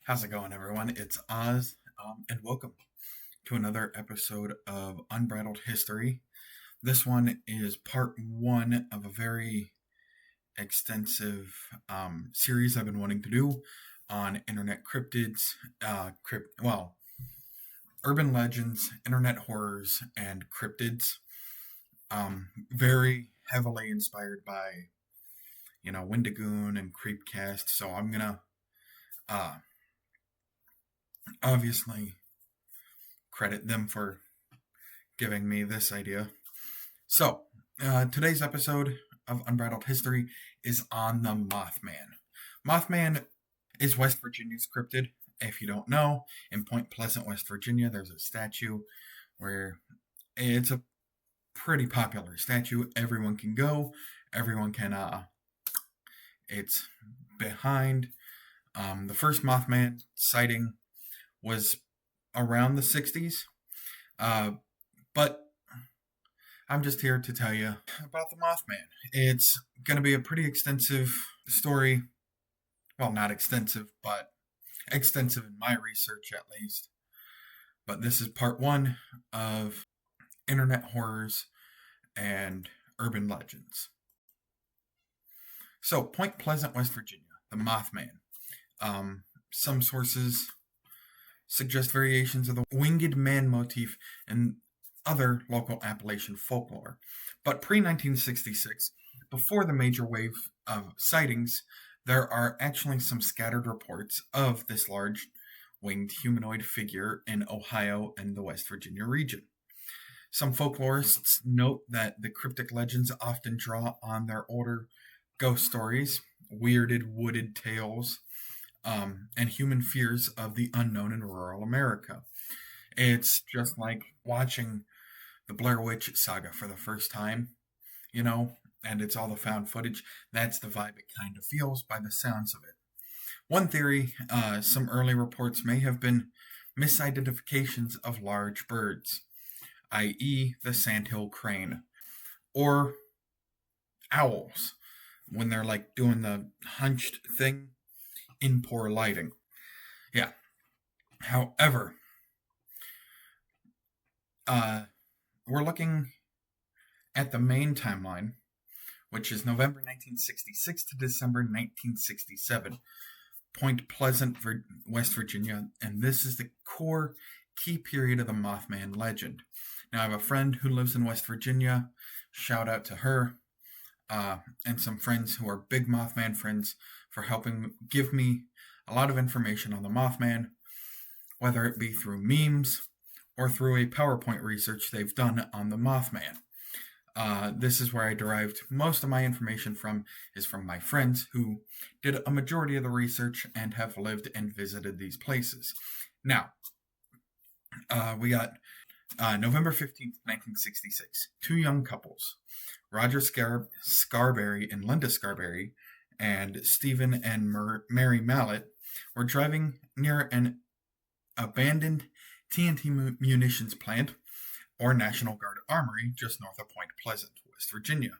How's it going, everyone? It's Oz, and welcome to another episode of Unbridled History. This one is part one of a very extensive series I've been wanting to do on internet cryptids, urban legends, internet horrors, and cryptids. Very heavily inspired by, Wendigoon and Creepcast. So I'm gonna obviously credit them for giving me this idea. So, today's episode of Unbridled History is on the Mothman. Mothman is West Virginia's cryptid. If you don't know, in Point Pleasant, West Virginia, there's a statue where it's a pretty popular statue. Everyone can go. Everyone can, it's behind. The first Mothman sighting was around the 60s. But I'm just here to tell you about the Mothman. It's going to be a pretty extensive story. Well, not extensive, but extensive in my research at least. But this is part one of internet horrors and urban legends. So, Point Pleasant, West Virginia, the Mothman. Some sources suggest variations of the winged man motif and other local Appalachian folklore. But pre-1966, before the major wave of sightings, there are actually some scattered reports of this large winged humanoid figure in Ohio and the West Virginia region. Some folklorists note that the cryptic legends often draw on their older ghost stories, weirded wooded tales, and human fears of the unknown in rural America. It's just like watching the Blair Witch saga for the first time, and it's all the found footage. That's the vibe it kind of feels by the sounds of it. One theory, some early reports may have been misidentifications of large birds, i.e. the sandhill crane, or owls, when they're like doing the hunched thing in poor lighting. Yeah. However, we're looking at the main timeline, which is November 1966 to December 1967, Point Pleasant, West Virginia, and this is the core key period of the Mothman legend. Now, I have a friend who lives in West Virginia. Shout out to her, and some friends who are big Mothman friends for helping give me a lot of information on the Mothman, whether it be through memes or through a PowerPoint research they've done on the Mothman. This is where I derived most of my information from, is from my friends who did a majority of the research and have lived and visited these places. Now, we got November 15th, 1966. Two young couples, Roger Scarberry and Linda Scarberry, and Stephen and Mary Mallet, were driving near an abandoned TNT munitions plant or National Guard Armory just north of Point Pleasant, West Virginia,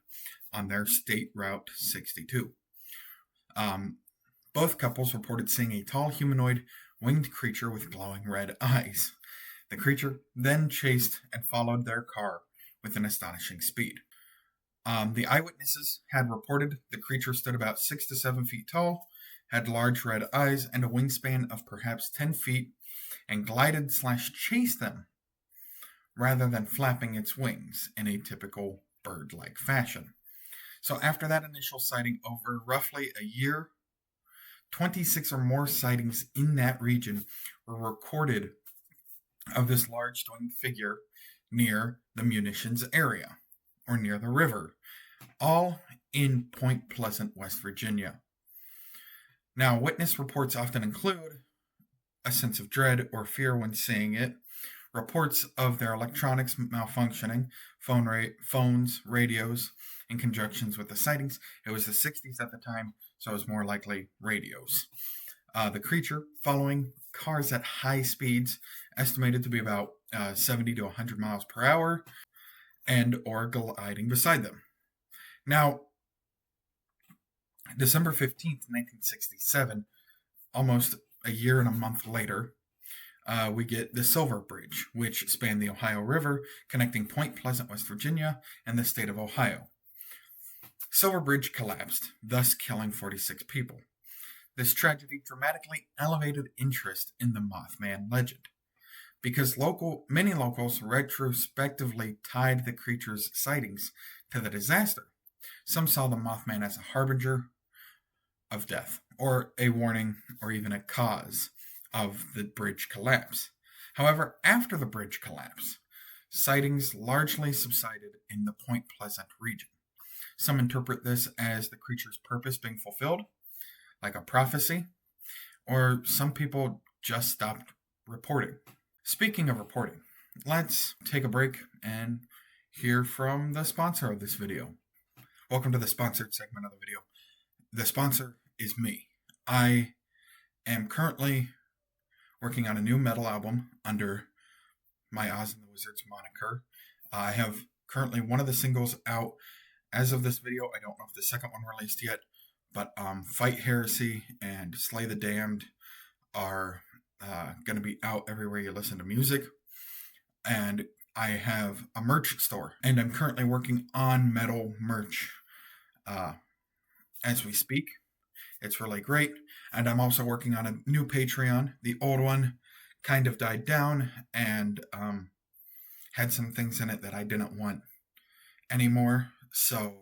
on their State Route 62. Both couples reported seeing a tall humanoid winged creature with glowing red eyes. The creature then chased and followed their car with an astonishing speed. The eyewitnesses had reported the creature stood about 6 to 7 feet tall, had large red eyes, and a wingspan of perhaps 10 feet, and glided/chased them, rather than flapping its wings in a typical bird-like fashion. So after that initial sighting, over roughly a year, 26 or more sightings in that region were recorded of this large winged figure near the munitions area, or near the river, all in Point Pleasant, West Virginia. Now, witness reports often include a sense of dread or fear when seeing it, reports of their electronics malfunctioning, phones, radios, in conjunction with the sightings. It was the 60s at the time, so it was more likely radios. The creature following cars at high speeds, estimated to be about 70 to 100 miles per hour, and or gliding beside them. Now, December 15th, 1967, almost a year and a month later, we get the Silver Bridge, which spanned the Ohio River, connecting Point Pleasant, West Virginia, and the state of Ohio. Silver Bridge collapsed, thus killing 46 people. This tragedy dramatically elevated interest in the Mothman legend, because many locals retrospectively tied the creature's sightings to the disaster. Some saw the Mothman as a harbinger of death, or a warning, or even a cause of the bridge collapse. However, after the bridge collapse, sightings largely subsided in the Point Pleasant region. Some interpret this as the creature's purpose being fulfilled, like a prophecy, or some people just stopped reporting. Speaking of reporting, let's take a break and hear from the sponsor of this video. Welcome to the sponsored segment of the video. The sponsor is me. I am currently working on a new metal album under my Oz and the Wizards moniker. I have currently one of the singles out as of this video. I don't know if the second one released yet, but Fight Heresy and Slay the Damned are going to be out everywhere you listen to music. And I have a merch store, and I'm currently working on metal merch as we speak. It's really great. And I'm also working on a new Patreon. The old one kind of died down and had some things in it that I didn't want anymore. So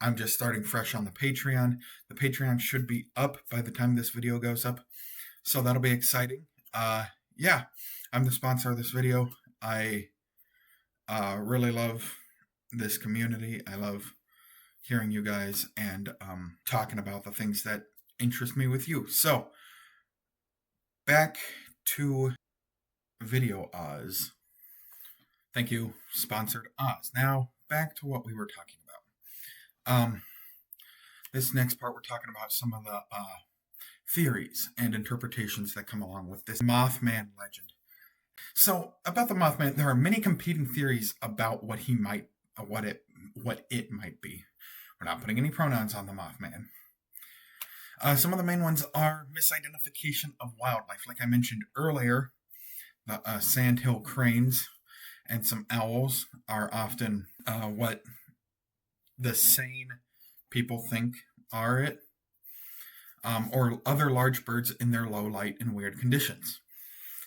I'm just starting fresh on the Patreon. The Patreon should be up by the time this video goes up, so that'll be exciting. Yeah, I'm the sponsor of this video. I really love this community. I love hearing you guys and talking about the things that interest me with you. So, back to Video Oz. Thank you, sponsored Oz. Now, back to what we were talking about. This next part, we're talking about some of the theories and interpretations that come along with this Mothman legend. So, about the Mothman, there are many competing theories about what it might be. We're not putting any pronouns on the Mothman. Some of the main ones are misidentification of wildlife. Like I mentioned earlier, the sandhill cranes and some owls are often what the sane people think are it, or other large birds in their low light and weird conditions.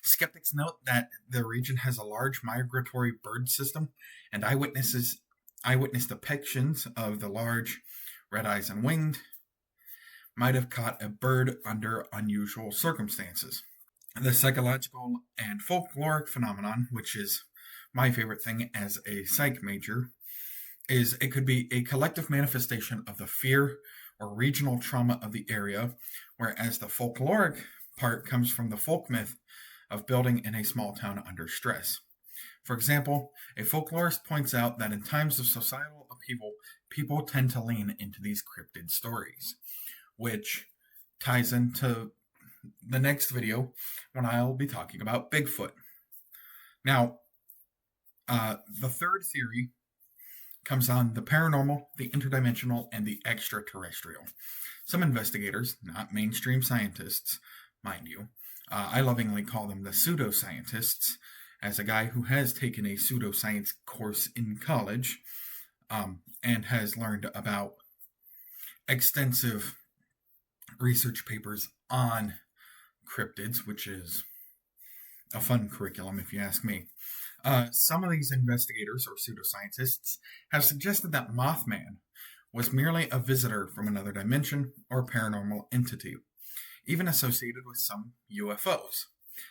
Skeptics note that the region has a large migratory bird system, and eyewitness depictions of the large red eyes and winged might have caught a bird under unusual circumstances. The psychological and folkloric phenomenon, which is my favorite thing as a psych major, is it could be a collective manifestation of the fear or regional trauma of the area, whereas the folkloric part comes from the folk myth of building in a small town under stress. For example, a folklorist points out that in times of societal upheaval, people tend to lean into these cryptid stories, which ties into the next video when I'll be talking about Bigfoot. Now, the third theory comes on the paranormal, the interdimensional, and the extraterrestrial. Some investigators, not mainstream scientists, mind you, I lovingly call them the pseudoscientists, as a guy who has taken a pseudoscience course in college and has learned about extensive research papers on cryptids, which is a fun curriculum if you ask me. Some of these investigators, or pseudoscientists, have suggested that Mothman was merely a visitor from another dimension or paranormal entity, even associated with some UFOs.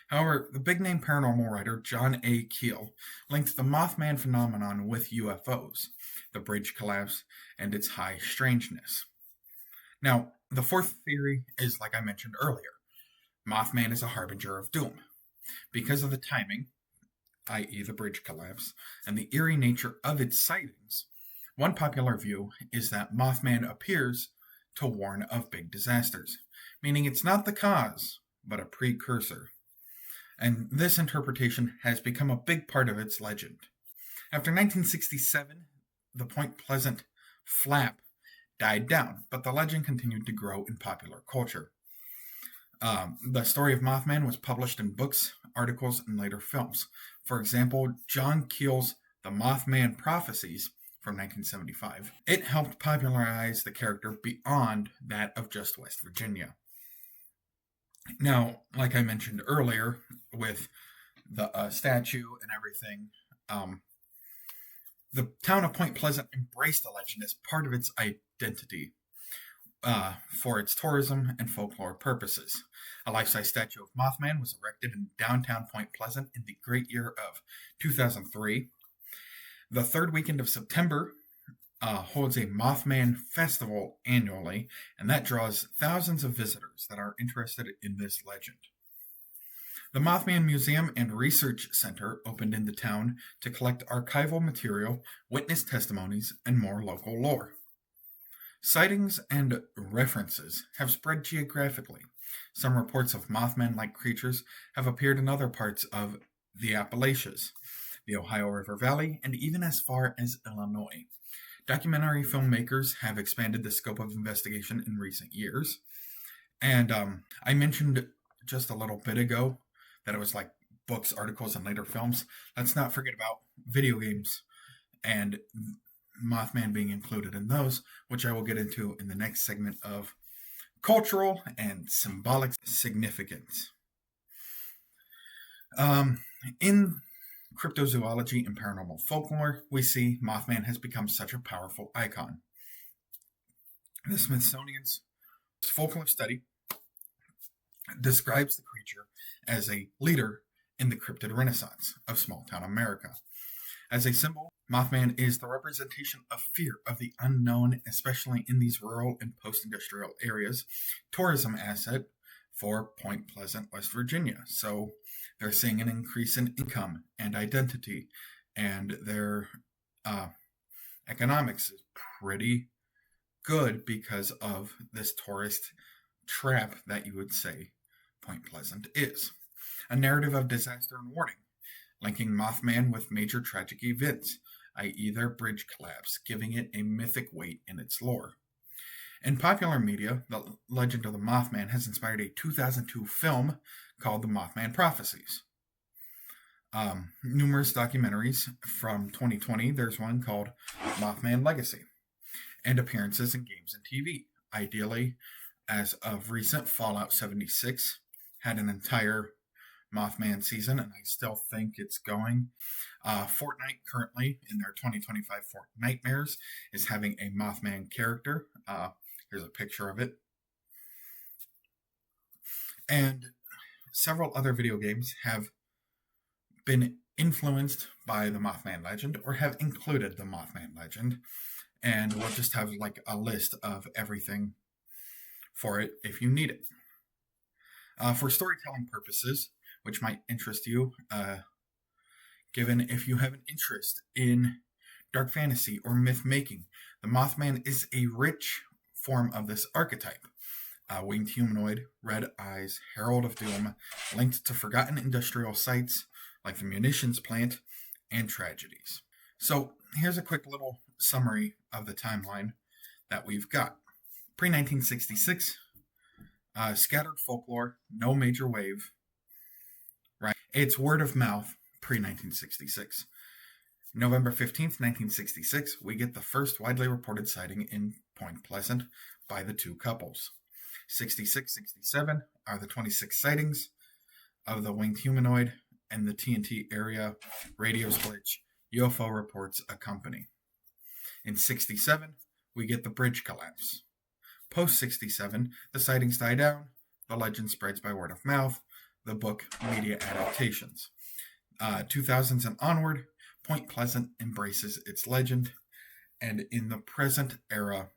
However, the big-name paranormal writer John A. Keel linked the Mothman phenomenon with UFOs, the bridge collapse, and its high strangeness. Now, the fourth theory is, like I mentioned earlier, Mothman is a harbinger of doom. Because of the timing, i.e. the bridge collapse, and the eerie nature of its sightings, one popular view is that Mothman appears to warn of big disasters, meaning it's not the cause, but a precursor. And this interpretation has become a big part of its legend. After 1967, the Point Pleasant flap died down, but the legend continued to grow in popular culture. The story of Mothman was published in books, articles, and later films. For example, John Keel's The Mothman Prophecies from 1975. It helped popularize the character beyond that of just West Virginia. Now, like I mentioned earlier, with the statue and everything, the town of Point Pleasant embraced the legend as part of its identity for its tourism and folklore purposes. A life-size statue of Mothman was erected in downtown Point Pleasant in the great year of 2003. The third weekend of September holds a Mothman festival annually, and that draws thousands of visitors that are interested in this legend. The Mothman Museum and Research Center opened in the town to collect archival material, witness testimonies, and more local lore. Sightings and references have spread geographically. Some reports of Mothman-like creatures have appeared in other parts of the Appalachians, the Ohio River Valley, and even as far as Illinois. Documentary filmmakers have expanded the scope of investigation in recent years. And I mentioned just a little bit ago that it was like books, articles, and later films. Let's not forget about video games and Mothman being included in those, which I will get into in the next segment of cultural and symbolic significance. In cryptozoology and paranormal folklore, we see Mothman has become such a powerful icon. The Smithsonian's folklore study describes the creature as a leader in the cryptid renaissance of small-town America. As a symbol, Mothman is the representation of fear of the unknown, especially in these rural and post-industrial areas. Tourism asset for Point Pleasant, West Virginia. So they're seeing an increase in income and identity, and their economics is pretty good because of this tourist trap that you would say Point Pleasant is. A narrative of disaster and warning, linking Mothman with major tragic events, i.e. their bridge collapse, giving it a mythic weight in its lore. In popular media, the legend of the Mothman has inspired a 2002 film called The Mothman Prophecies. Numerous documentaries from 2020, there's one called Mothman Legacy, and appearances in games and TV. Ideally, as of recent, Fallout 76 had an entire Mothman season, and I still think it's going. Fortnite currently, in their 2025 Fortnightmares, is having a Mothman character. Here's a picture of it. And several other video games have been influenced by the Mothman legend or have included the Mothman legend. And we'll just have like a list of everything for it if you need it. For storytelling purposes, which might interest you, given if you have an interest in dark fantasy or myth making, the Mothman is a rich form of this archetype. Winged humanoid, red eyes, herald of doom, linked to forgotten industrial sites like the munitions plant and tragedies. So here's a quick little summary of the timeline that we've got. Pre-1966, scattered folklore, no major wave, right? It's word of mouth pre-1966. November 15th, 1966, we get the first widely reported sighting in Point Pleasant by the two couples. 66, 67 are the 26 sightings of the winged humanoid, and the TNT area radio's glitch UFO reports accompany. In 67, we get the bridge collapse. Post 67, the sightings die down, the legend spreads by word of mouth, the book media adaptations. 2000s and onward, Point Pleasant embraces its legend, and in the present era,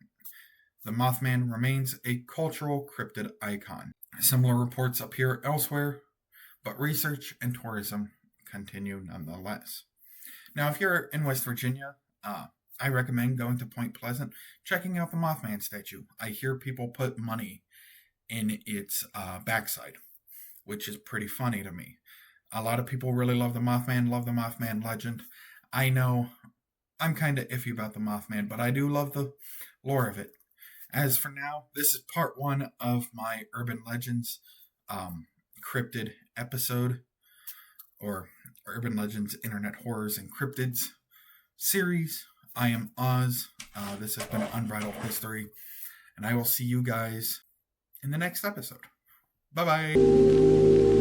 the Mothman remains a cultural cryptid icon. Similar reports appear elsewhere, but research and tourism continue nonetheless. Now, if you're in West Virginia, I recommend going to Point Pleasant, checking out the Mothman statue. I hear people put money in its backside, which is pretty funny to me. A lot of people really love the Mothman legend. I know I'm kind of iffy about the Mothman, but I do love the lore of it. As for now, this is part one of my urban legends cryptid episode, or Urban Legends, Internet Horrors, and Cryptids series. I am Oz. This has been Unbridled History, and I will see you guys in the next episode. Bye-bye.